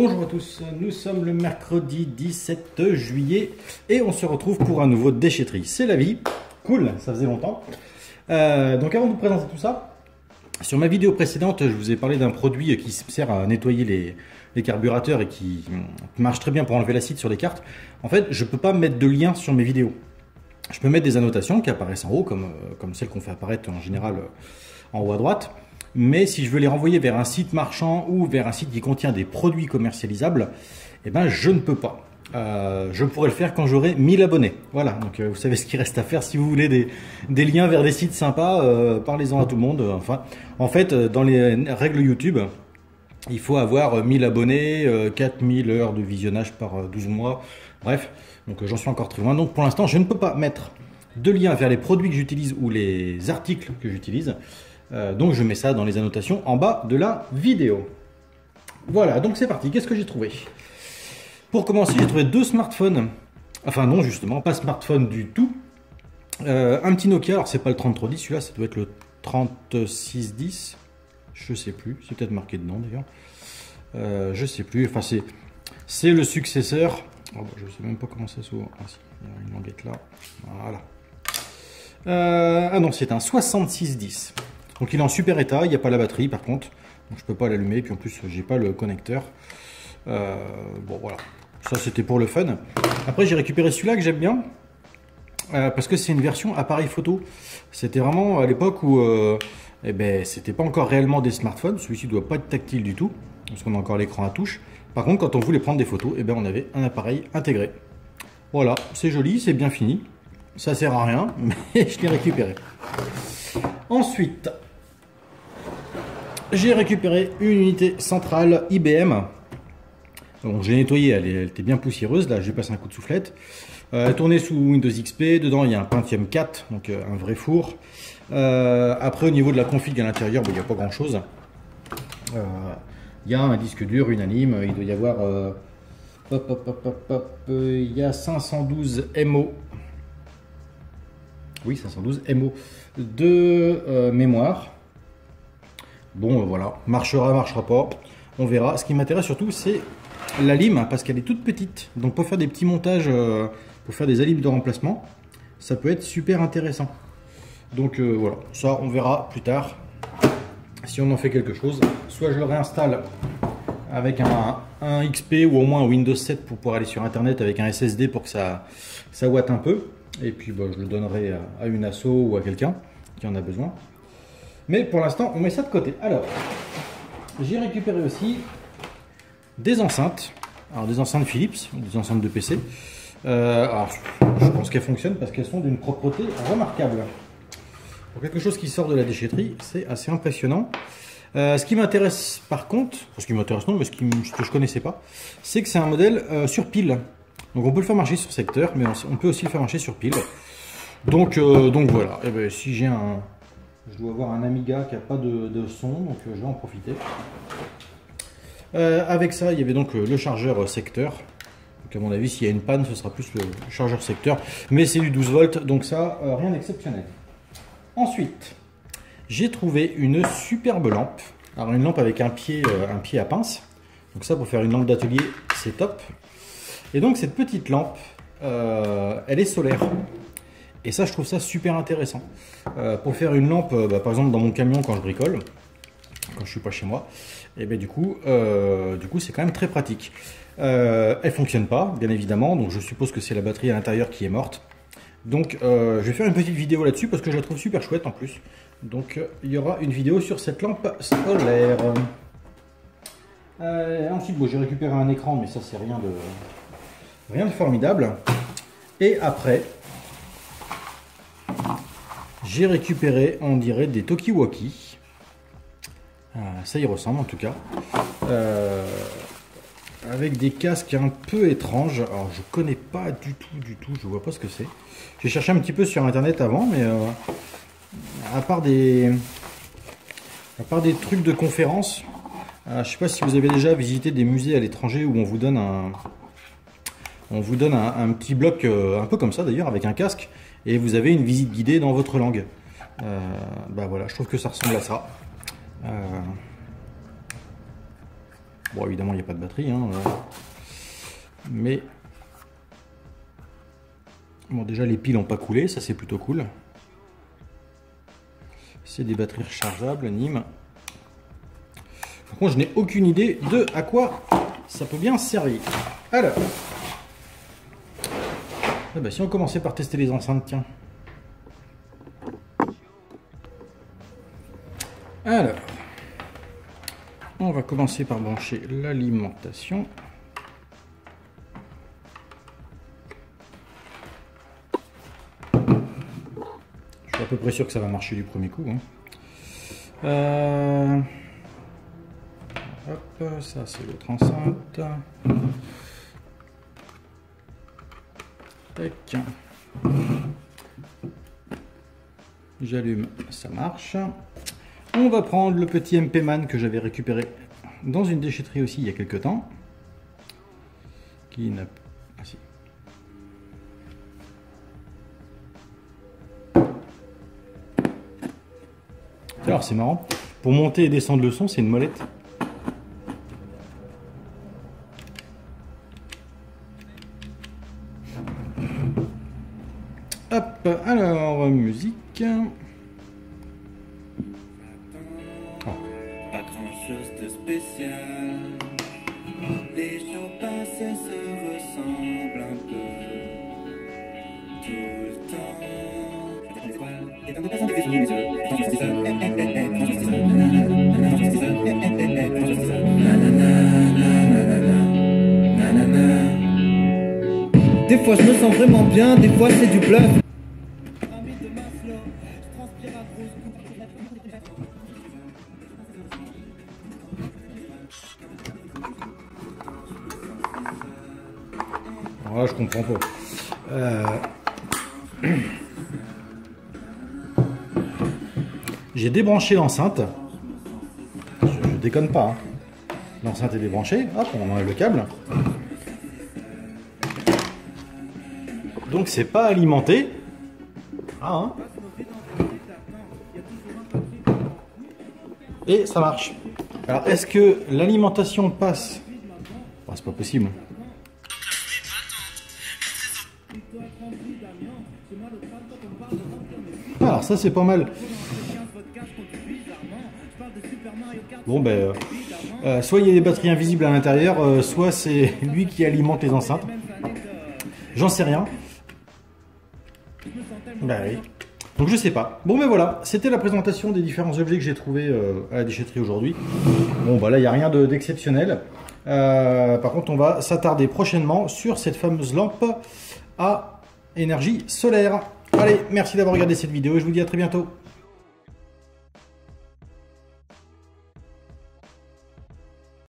Bonjour à tous, nous sommes le mercredi 17 juillet et on se retrouve pour un nouveau déchetterie. C'est la vie, cool, ça faisait longtemps. Donc avant de vous présenter tout ça, sur ma vidéo précédente, je vous ai parlé d'un produit qui sert à nettoyer les carburateurs et qui marche très bien pour enlever l'acide sur les cartes. En fait, je ne peux pas mettre de lien sur mes vidéos. Je peux mettre des annotations qui apparaissent en haut, comme celles qu'on fait apparaître en général en haut à droite. Mais si je veux les renvoyer vers un site marchand ou vers un site qui contient des produits commercialisables, eh ben, je ne peux pas. Je pourrais le faire quand j'aurai 1000 abonnés. Voilà, donc vous savez ce qu'il reste à faire. Si vous voulez des liens vers des sites sympas, parlez-en à tout le monde. Enfin, en fait, dans les règles YouTube, il faut avoir 1000 abonnés, 4000 heures de visionnage par 12 mois. Bref, donc j'en suis encore très loin. Donc pour l'instant, je ne peux pas mettre de lien vers les produits que j'utilise ou les articles que j'utilise. Donc je mets ça dans les annotations en bas de la vidéo. Voilà, donc c'est parti. Qu'est-ce que j'ai trouvé? Pour commencer, j'ai trouvé deux smartphones. Enfin non, justement, pas smartphone du tout. Un petit Nokia, alors c'est pas le 3310, celui-là, ça doit être le 3610. Je sais plus, c'est peut-être marqué dedans d'ailleurs. Je sais plus, enfin c'est le successeur. Oh, je sais même pas comment ça s'ouvre. Ah si, il y a une languette là. Voilà. Ah non, c'est un 6610. Donc il est en super état, il n'y a pas la batterie par contre, donc je peux pas l'allumer, puis en plus j'ai pas le connecteur. Bon voilà, ça c'était pour le fun. Après j'ai récupéré celui-là que j'aime bien, parce que c'est une version appareil photo. C'était vraiment à l'époque où eh ben, c'était pas encore réellement des smartphones, celui-ci ne doit pas être tactile du tout, parce qu'on a encore l'écran à touche. Par contre quand on voulait prendre des photos, eh ben, on avait un appareil intégré. Voilà, c'est joli, c'est bien fini, ça sert à rien, mais je l'ai récupéré. Ensuite, j'ai récupéré une unité centrale IBM. Donc j'ai nettoyé, elle était bien poussiéreuse, là j'ai passé un coup de soufflette. Tournée sous Windows XP, dedans il y a un Pentium 4, donc un vrai four. Après au niveau de la config à l'intérieur, il n'y a pas grand chose. Il y a un disque dur unanime, il doit y avoir il y a 512 MO. Oui, 512 MO de mémoire. Bon, voilà, marchera, marchera pas, on verra. Ce qui m'intéresse surtout, c'est la lime, parce qu'elle est toute petite. Donc pour faire des petits montages, pour faire des alimes de remplacement, ça peut être super intéressant. Donc voilà, ça on verra plus tard, si on en fait quelque chose. Soit je le réinstalle avec un XP ou au moins un Windows 7 pour pouvoir aller sur Internet avec un SSD pour que ça watte un peu. Et puis bah, je le donnerai à une asso ou à quelqu'un qui en a besoin. Mais pour l'instant, on met ça de côté. Alors, j'ai récupéré aussi des enceintes. Alors, des enceintes Philips, des enceintes de PC. Alors, je pense qu'elles fonctionnent parce qu'elles sont d'une propreté remarquable. Pour quelque chose qui sort de la déchetterie, c'est assez impressionnant. Ce qui m'intéresse par contre, ce qui m'intéresse non, mais ce que je connaissais pas, c'est que c'est un modèle sur pile. Donc on peut le faire marcher sur secteur, mais on peut aussi le faire marcher sur pile. Donc voilà. Et ben, si j'ai je dois avoir un Amiga qui n'a pas de son, donc je vais en profiter. Avec ça, il y avait donc le chargeur secteur. Donc à mon avis, s'il y a une panne, ce sera plus le chargeur secteur. Mais c'est du 12 volts, donc ça, rien d'exceptionnel. Ensuite, j'ai trouvé une superbe lampe. Alors une lampe avec un pied à pince. Donc ça, pour faire une lampe d'atelier, c'est top. Et donc cette petite lampe, elle est solaire. Et ça, je trouve ça super intéressant. Pour faire une lampe, par exemple dans mon camion quand je bricole, quand je suis pas chez moi, et bien du coup c'est quand même très pratique. Elle fonctionne pas, bien évidemment, donc je suppose que c'est la batterie à l'intérieur qui est morte. Donc je vais faire une petite vidéo là-dessus parce que je la trouve super chouette en plus. Donc il y aura une vidéo sur cette lampe solaire. Ensuite, bon, j'ai récupéré un écran, mais ça c'est rien de formidable. Et après, j'ai récupéré, on dirait, des Talkie-Walkie. Ça y ressemble en tout cas. Avec des casques un peu étranges. Alors je connais pas du tout, je vois pas ce que c'est. J'ai cherché un petit peu sur internet avant, mais à part des trucs de conférences, je sais pas si vous avez déjà visité des musées à l'étranger où on vous donne un petit bloc, un peu comme ça d'ailleurs, avec un casque, et vous avez une visite guidée dans votre langue. Bah voilà, je trouve que ça ressemble à ça. Bon, évidemment, il n'y a pas de batterie, hein, mais bon, déjà les piles n'ont pas coulé, ça c'est plutôt cool. C'est des batteries rechargeables, Nîmes. Par contre, je n'ai aucune idée de à quoi ça peut bien servir. Alors, eh ben, si on commençait par tester les enceintes, tiens. Alors, on va commencer par brancher l'alimentation. Je suis à peu près sûr que ça va marcher du premier coup, hein. Hop, ça c'est l'autre enceinte. Tac. J'allume, ça marche. On va prendre le petit MP-Man que j'avais récupéré dans une déchetterie aussi il y a quelques temps. Qui n'a... Ah, si. Alors c'est marrant. Pour monter et descendre le son, c'est une molette. Hop, alors musique. Pas grand chose de spécial. Les jours passés se ressemblent un peu. Tout le temps. Et dans de personnes qui sont mes yeux. Quand je dis ça, des fois je me sens vraiment bien, des fois c'est du bluff. Ah, je comprends pas. J'ai débranché l'enceinte. Je déconne pas. Hein. L'enceinte est débranchée. Hop, on enlève le câble. Donc c'est pas alimenté. Ah, hein. Et ça marche. Alors est-ce que l'alimentation passe? Oh, c'est pas possible. Alors ça c'est pas mal. Bon ben soit il y a des batteries invisibles à l'intérieur, soit c'est lui qui alimente les enceintes. J'en sais rien. Ben oui. Donc je sais pas. Bon ben voilà, c'était la présentation des différents objets que j'ai trouvés à la déchetterie aujourd'hui. Bon bah là il n'y a rien d'exceptionnel. Par contre on va s'attarder prochainement sur cette fameuse lampe à énergie solaire. Allez, merci d'avoir regardé cette vidéo et je vous dis à très bientôt.